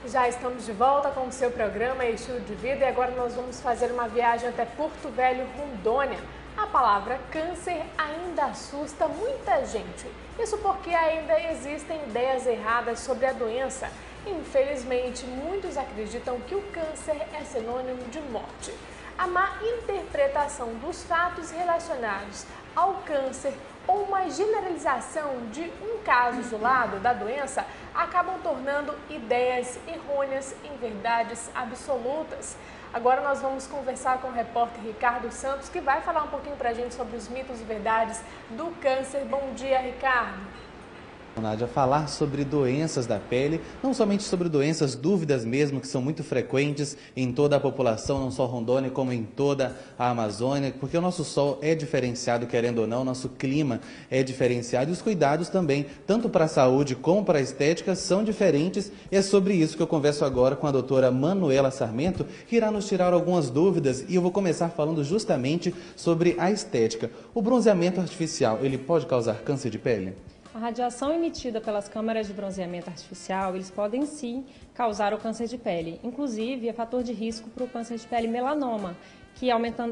Já estamos de volta com o seu programa Estilo de Vida e agora nós vamos fazer uma viagem até Porto Velho, Rondônia. A palavra câncer ainda assusta muita gente. Isso porque ainda existem ideias erradas sobre a doença. Infelizmente, muitos acreditam que o câncer é sinônimo de morte. A má interpretação dos fatos relacionados ao câncer ou uma generalização de um caso isolado da doença acabam tornando ideias errôneas em verdades absolutas. Agora nós vamos conversar com o repórter Ricardo Santos, que vai falar um pouquinho pra gente sobre os mitos e verdades do câncer. Bom dia, Ricardo. Nádia, falar sobre doenças da pele, não somente sobre doenças, dúvidas mesmo, que são muito frequentes em toda a população, não só Rondônia, como em toda a Amazônia, porque o nosso sol é diferenciado, querendo ou não, o nosso clima é diferenciado e os cuidados também, tanto para a saúde como para a estética, são diferentes. E é sobre isso que eu converso agora com a doutora Manuela Sarmento, que irá nos tirar algumas dúvidas, e eu vou começar falando justamente sobre a estética. O bronzeamento artificial, ele pode causar câncer de pele? A radiação emitida pelas câmaras de bronzeamento artificial, eles podem sim causar o câncer de pele. Inclusive, é fator de risco para o câncer de pele melanoma, que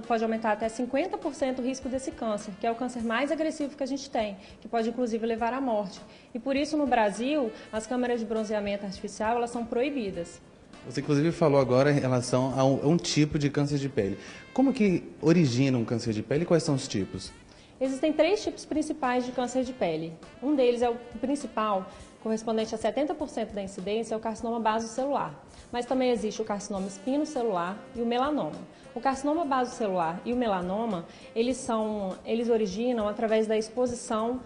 pode aumentar até 50% o risco desse câncer, que é o câncer mais agressivo que a gente tem, que pode inclusive levar à morte. E por isso, no Brasil, as câmaras de bronzeamento artificial, elas são proibidas. Você inclusive falou agora em relação a um tipo de câncer de pele. Como que origina um câncer de pele e quais são os tipos? Existem 3 tipos principais de câncer de pele. Um deles é o principal, correspondente a 70% da incidência, é o carcinoma basocelular. Mas também existe o carcinoma espinocelular e o melanoma. O carcinoma basocelular e o melanoma, eles originam através da exposição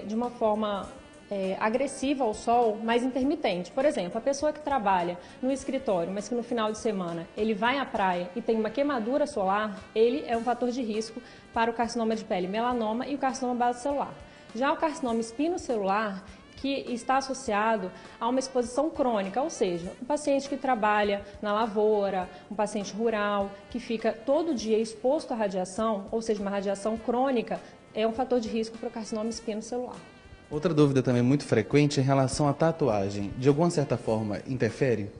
de uma forma agressiva ao sol, mas intermitente. Por exemplo, a pessoa que trabalha no escritório, mas que no final de semana ele vai à praia e tem uma queimadura solar, ele é um fator de risco para o carcinoma de pele melanoma e o carcinoma basocelular. Já o carcinoma espinocelular, que está associado a uma exposição crônica, ou seja, um paciente que trabalha na lavoura, um paciente rural, que fica todo dia exposto à radiação, ou seja, uma radiação crônica, é um fator de risco para o carcinoma espinocelular. Outra dúvida também muito frequente em relação à tatuagem. De alguma certa forma, interfere?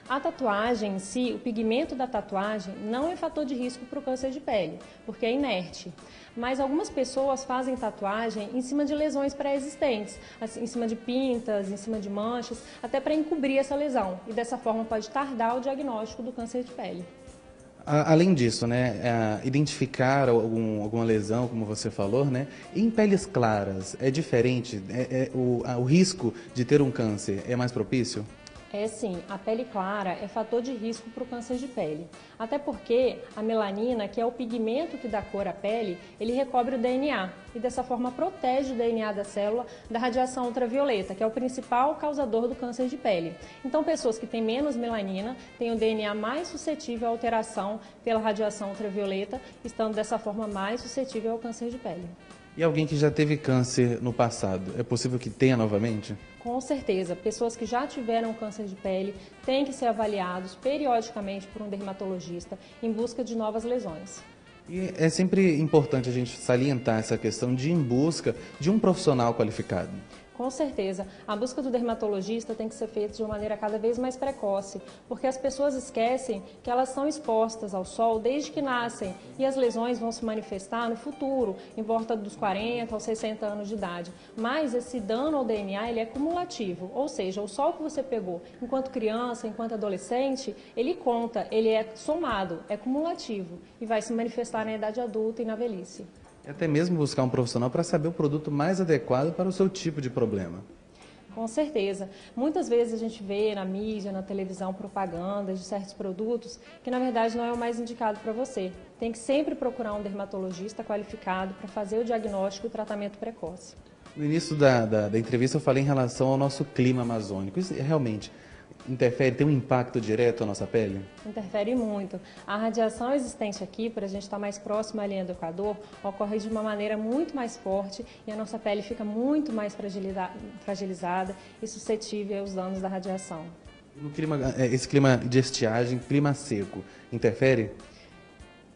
A tatuagem em si, o pigmento da tatuagem não é fator de risco para o câncer de pele, porque é inerte. Mas algumas pessoas fazem tatuagem em cima de lesões pré-existentes, assim, em cima de pintas, em cima de manchas, até para encobrir essa lesão. E dessa forma pode tardar o diagnóstico do câncer de pele. Além disso, né, identificar alguma lesão, como você falou, né, em peles claras é diferente? O risco de ter um câncer é mais propício? É sim, a pele clara é fator de risco para o câncer de pele. Até porque a melanina, que é o pigmento que dá cor à pele, ele recobre o DNA e dessa forma protege o DNA da célula da radiação ultravioleta, que é o principal causador do câncer de pele. Então, pessoas que têm menos melanina têm o DNA mais suscetível à alteração pela radiação ultravioleta, estando dessa forma mais suscetível ao câncer de pele. E alguém que já teve câncer no passado, é possível que tenha novamente? Com certeza, pessoas que já tiveram câncer de pele têm que ser avaliados periodicamente por um dermatologista em busca de novas lesões. E é sempre importante a gente salientar essa questão de ir em busca de um profissional qualificado. Com certeza, a busca do dermatologista tem que ser feita de uma maneira cada vez mais precoce, porque as pessoas esquecem que elas são expostas ao sol desde que nascem e as lesões vão se manifestar no futuro, em volta dos 40 aos 60 anos de idade. Mas esse dano ao DNA ele é cumulativo, ou seja, o sol que você pegou enquanto criança, enquanto adolescente, ele conta, ele é somado, é cumulativo e vai se manifestar na idade adulta e na velhice. E até mesmo buscar um profissional para saber o produto mais adequado para o seu tipo de problema. Com certeza. Muitas vezes a gente vê na mídia, na televisão, propagandas de certos produtos que na verdade não é o mais indicado para você. Tem que sempre procurar um dermatologista qualificado para fazer o diagnóstico e o tratamento precoce. No início da entrevista eu falei em relação ao nosso clima amazônico. Isso realmente interfere, tem um impacto direto na nossa pele? Interfere muito. A radiação existente aqui, por a gente estar mais próximo à linha do Equador, ocorre de uma maneira muito mais forte e a nossa pele fica muito mais fragilizada e suscetível aos danos da radiação. No clima, esse clima de estiagem, clima seco, interfere?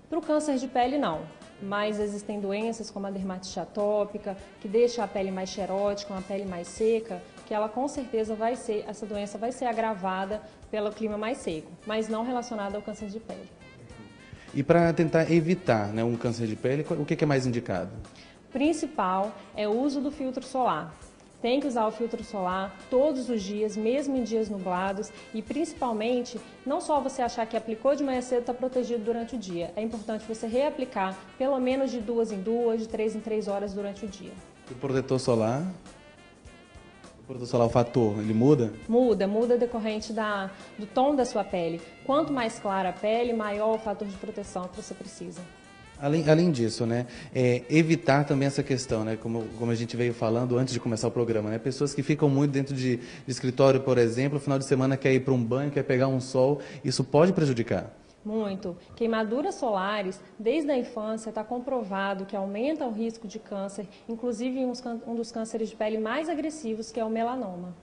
Para o câncer de pele, não. Mas existem doenças como a dermatite atópica, que deixa a pele mais xerótica, uma pele mais seca, que ela com certeza essa doença vai ser agravada pelo clima mais seco, mas não relacionada ao câncer de pele. E para tentar evitar, né, um câncer de pele, o que é mais indicado? Principal é o uso do filtro solar. Tem que usar o filtro solar todos os dias, mesmo em dias nublados, e principalmente, não só você achar que aplicou de manhã cedo está protegido durante o dia. É importante você reaplicar pelo menos de 2 em 2, de 3 em 3 horas durante o dia. E o protetor solar? O protetor solar, o fator, ele muda? Muda decorrente do tom da sua pele. Quanto mais clara a pele, maior o fator de proteção que você precisa. Além disso, né, evitar também essa questão, né, como a gente veio falando antes de começar o programa, né, pessoas que ficam muito dentro de escritório, por exemplo, no final de semana quer ir para um banho, quer pegar um sol, isso pode prejudicar? Muito. Queimaduras solares, desde a infância, está comprovado que aumenta o risco de câncer, inclusive um dos cânceres de pele mais agressivos, que é o melanoma.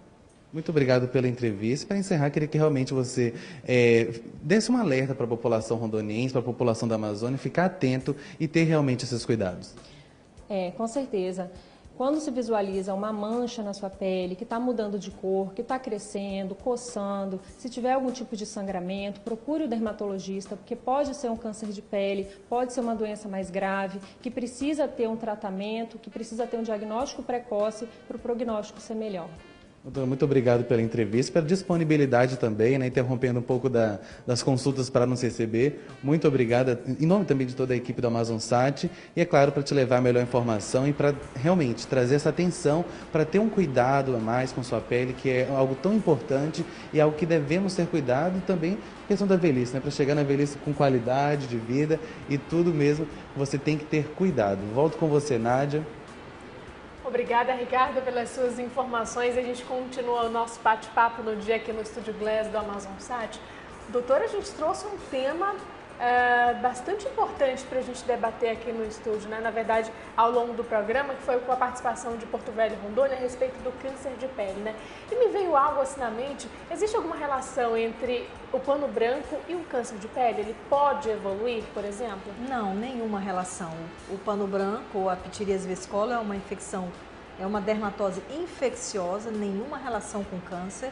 Muito obrigado pela entrevista. Para encerrar, queria que realmente você desse um alerta para a população rondoniense, para a população da Amazônia, ficar atento e ter realmente esses cuidados. Com certeza. Quando se visualiza uma mancha na sua pele, que está mudando de cor, que está crescendo, coçando, se tiver algum tipo de sangramento, procure o dermatologista, porque pode ser um câncer de pele, pode ser uma doença mais grave, que precisa ter um tratamento, que precisa ter um diagnóstico precoce para o prognóstico ser melhor. Doutora, muito obrigado pela entrevista, pela disponibilidade também, né, interrompendo um pouco das consultas para nos receber. Muito obrigada, em nome também de toda a equipe do AmazonSat, e é claro, para te levar a melhor informação e para realmente trazer essa atenção, para ter um cuidado a mais com sua pele, que é algo tão importante e algo que devemos ter cuidado, e também a questão da velhice, né, para chegar na velhice com qualidade de vida e tudo mesmo, você tem que ter cuidado. Volto com você, Nádia. Obrigada, Ricardo, pelas suas informações. A gente continua o nosso bate-papo no dia aqui no Estúdio Glass do AmazonSat. Doutora, a gente trouxe um tema bastante importante para a gente debater aqui no estúdio, né? Na verdade, ao longo do programa, que foi com a participação de Porto Velho e Rondônia a respeito do câncer de pele, né? E me veio algo assim na mente, existe alguma relação entre o pano branco e o câncer de pele? Ele pode evoluir, por exemplo? Não, nenhuma relação. O pano branco, ou a pitiríase vescola, é uma infecção, é uma dermatose infecciosa, nenhuma relação com câncer,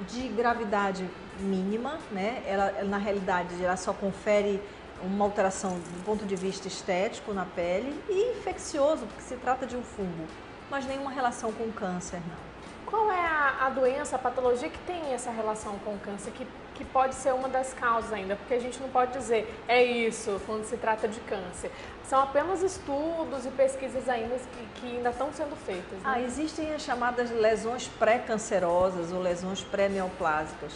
de gravidade mínima, né? Ela, na realidade, ela só confere uma alteração do ponto de vista estético na pele e infeccioso, porque se trata de um fungo, mas nenhuma relação com câncer, não. Qual é a doença, a patologia que tem essa relação com o câncer, que pode ser uma das causas ainda? Porque a gente não pode dizer é isso quando se trata de câncer. São apenas estudos e pesquisas ainda que ainda estão sendo feitas, né? Existem as chamadas lesões pré-cancerosas ou lesões pré-neoplásicas,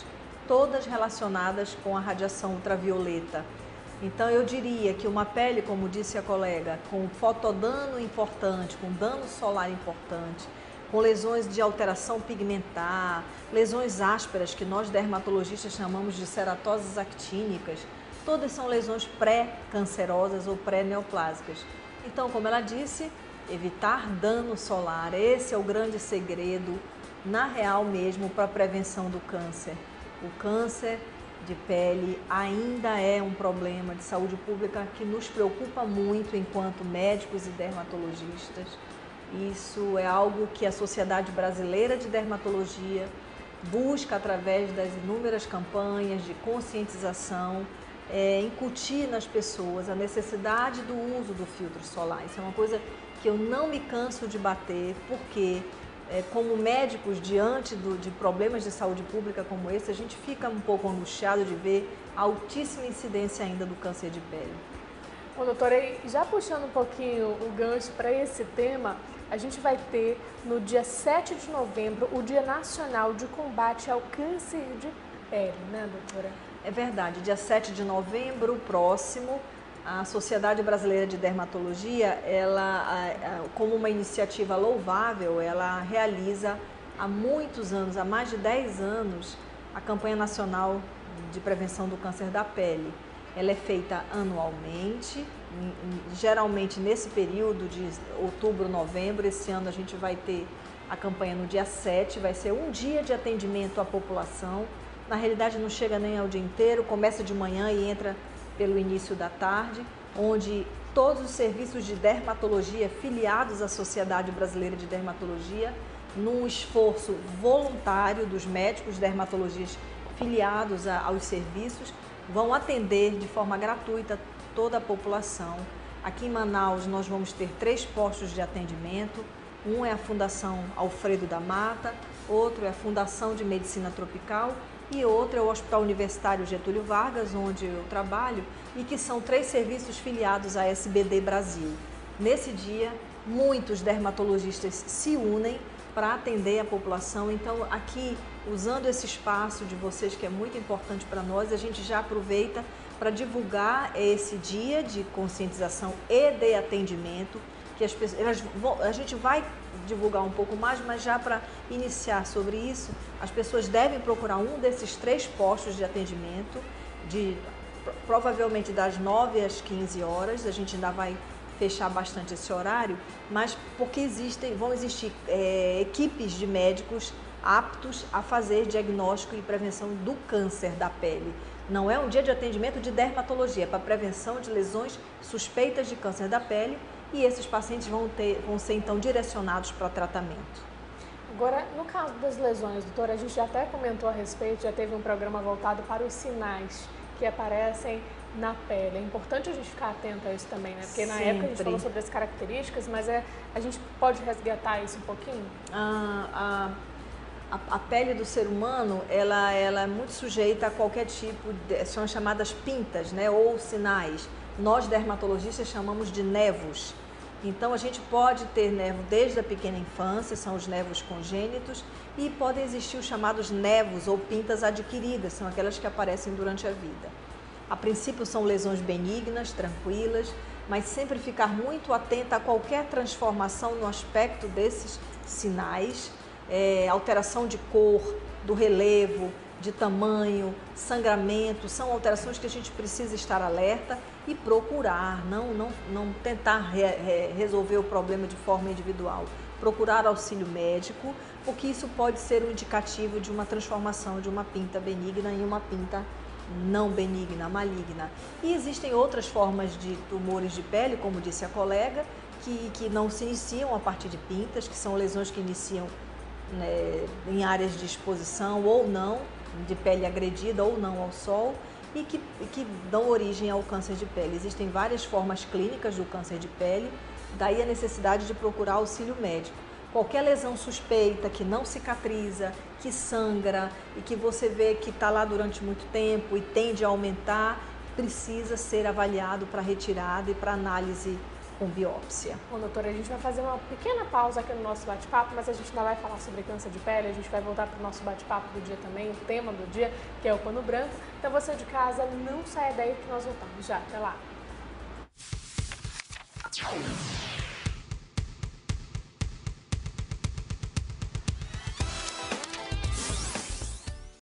todas relacionadas com a radiação ultravioleta. Então eu diria que uma pele, como disse a colega, com fotodano importante, com dano solar importante, com lesões de alteração pigmentar, lesões ásperas, que nós dermatologistas chamamos de ceratoses actínicas, todas são lesões pré-cancerosas ou pré-neoplásicas. Então, como ela disse, evitar dano solar, esse é o grande segredo, na real mesmo, para a prevenção do câncer. O câncer de pele ainda é um problema de saúde pública que nos preocupa muito enquanto médicos e dermatologistas. Isso é algo que a Sociedade Brasileira de Dermatologia busca, através das inúmeras campanhas de conscientização, incutir nas pessoas a necessidade do uso do filtro solar. Isso é uma coisa que eu não me canso de bater, porque como médicos, diante de problemas de saúde pública como esse, a gente fica um pouco angustiado de ver a altíssima incidência ainda do câncer de pele. Bom, doutora, já puxando um pouquinho o gancho para esse tema, a gente vai ter no dia 7 de novembro o Dia Nacional de Combate ao Câncer de Pele, né, doutora? É verdade, dia 7 de novembro próximo, a Sociedade Brasileira de Dermatologia, ela, como uma iniciativa louvável, ela realiza há muitos anos, há mais de 10 anos, a campanha nacional de prevenção do câncer da pele. Ela é feita anualmente, geralmente nesse período de outubro, novembro. Esse ano a gente vai ter a campanha no dia 7, vai ser um dia de atendimento à população. Na realidade não chega nem ao dia inteiro, começa de manhã e entra pelo início da tarde, onde todos os serviços de dermatologia filiados à Sociedade Brasileira de Dermatologia, num esforço voluntário dos médicos dermatologistas filiados aos serviços, vão atender de forma gratuita toda a população. Aqui em Manaus nós vamos ter 3 postos de atendimento, um é a Fundação Alfredo da Mata, outro é a Fundação de Medicina Tropical e outro é o Hospital Universitário Getúlio Vargas, onde eu trabalho, e que são 3 serviços filiados à SBD Brasil. Nesse dia, muitos dermatologistas se unem para atender a população. Então, aqui, usando esse espaço de vocês, que é muito importante para nós, a gente já aproveita para divulgar esse dia de conscientização e de atendimento, que as pessoas, a gente vai divulgar um pouco mais, mas já para iniciar sobre isso, as pessoas devem procurar um desses 3 postos de atendimento, provavelmente das 9 às 15 horas, a gente ainda vai fechar bastante esse horário, mas porque vão existir equipes de médicos aptos a fazer diagnóstico e prevenção do câncer da pele. Não é um dia de atendimento de dermatologia, é para prevenção de lesões suspeitas de câncer da pele, e esses pacientes vão ser então direcionados para tratamento. Agora, no caso das lesões, doutora, a gente já até comentou a respeito, já teve um programa voltado para os sinais que aparecem na pele. É importante a gente ficar atento a isso também, né? Porque na época a gente falou sobre as características, mas a gente pode resgatar isso um pouquinho? A pele do ser humano, ela é muito sujeita a qualquer tipo são as chamadas pintas, né? Ou sinais. Nós dermatologistas chamamos de nevos. Então a gente pode ter nevo desde a pequena infância, são os nevos congênitos, e podem existir os chamados nevos ou pintas adquiridas, são aquelas que aparecem durante a vida. A princípio são lesões benignas, tranquilas, mas sempre ficar muito atenta a qualquer transformação no aspecto desses sinais, alteração de cor, do relevo, de tamanho, sangramento, são alterações que a gente precisa estar alerta e procurar, não tentar resolver o problema de forma individual, procurar auxílio médico, porque isso pode ser um indicativo de uma transformação de uma pinta benigna em uma pinta não benigna, maligna. E existem outras formas de tumores de pele, como disse a colega, que não se iniciam a partir de pintas, que são lesões que iniciam em áreas de exposição ou não, de pele agredida ou não ao sol, e que dão origem ao câncer de pele. Existem várias formas clínicas do câncer de pele, daí a necessidade de procurar auxílio médico. Qualquer lesão suspeita, que não cicatriza, que sangra e que você vê que está lá durante muito tempo e tende a aumentar, precisa ser avaliado para retirada e para análise com biópsia. Bom, doutora, a gente vai fazer uma pequena pausa aqui no nosso bate-papo, mas a gente ainda vai falar sobre câncer de pele, a gente vai voltar para o nosso bate-papo do dia também, o tema do dia, que é o pano branco. Então você de casa, não saia daí que nós voltamos já. Até lá!